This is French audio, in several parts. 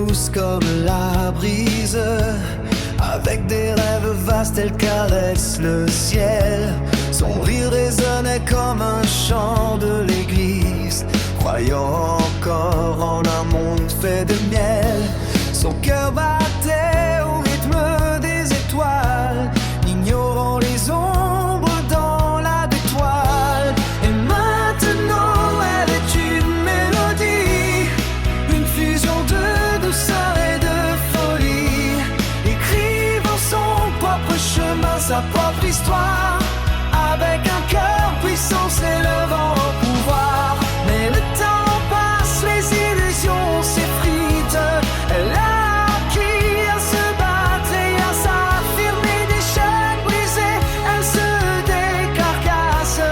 douce comme la brise, avec des rêves vastes, elle caresse le ciel. Son rire résonnait comme un chant de l'église, croyant encore en un monde fait de miel. Son cœur battait au rythme des étoiles, ignorant les ombres dans la détoile. Et maintenant elle est une mélodie, une fusion de douceur et de folie, écrivant son propre chemin, sa propre histoire, avec un cœur puissant s'élevant au pouvoir. Mais le temps passe, les illusions s'effritent, elle a acquis à se battre et à s'affirmer. Des chaînes brisées, elle se décarcasse,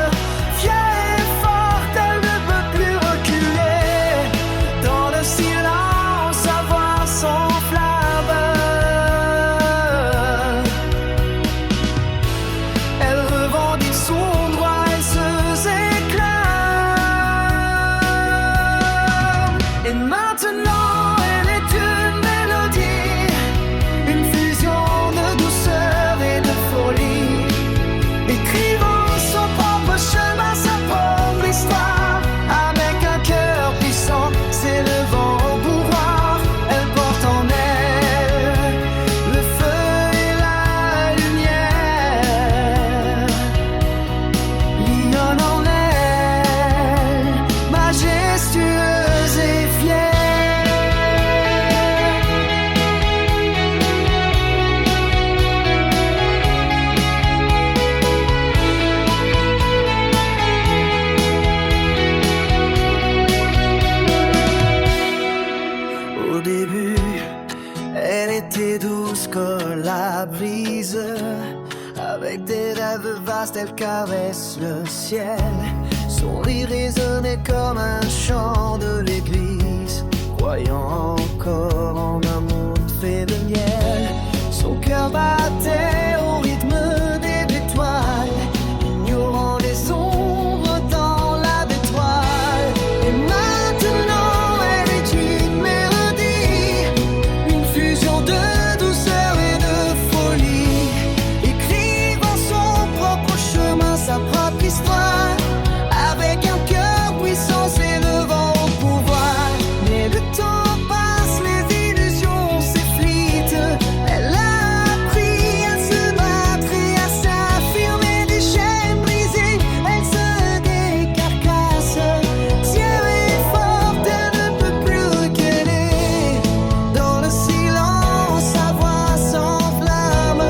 fière et forte, elle ne peut plus reculer. Dans le silence, sa voix s'enflamme, elle revendique son droit, elle se éclame. Et maintenant elle est une mélodie, une fusion de douceur et de folie, écrivant son propre chemin, sa propre histoire, avec un cœur puissant s'élevant au pouvoir. Elle porte en elle le feu et la lumière, lion en elle, majestueuse et fière. Au début, elle était douce comme la brise, avec des rêves vastes, elle caresse le ciel. Son rire résonnait comme un chant de l'église, croyant encore en un monde fait de miel. Son cœur battait au rythme des étoiles, ignorant les ombres dans la détoile. Et maintenant elle est une mélodie, une fusion de douceur et de folie, écrivant son propre chemin, sa propre histoire, avec un cœur puissant s'élevant au pouvoir. Mais le temps passe, les illusions s'effritent, elle a appris à se battre et à s'affirmer. Des chaînes brisées, elle se décarcasse, fière et forte, elle ne peut plus reculer. Dans le silence, sa voix s'enflamme,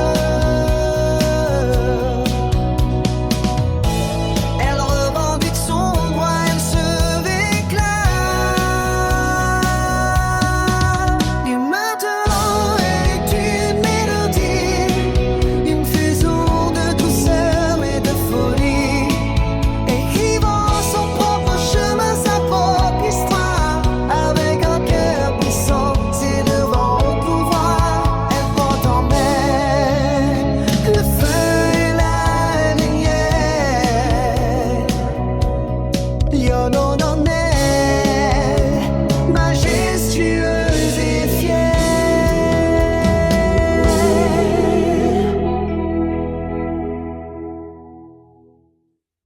elle revendique son droit, elle se réclame. Et maintenant elle est une mélodie, une fusion de douceur et de folie, écrivant son propre chemin, sa propre histoire, avec un cœur puissant s'élevant au pouvoir. Elle porte en elle le feu et la lumière, lion en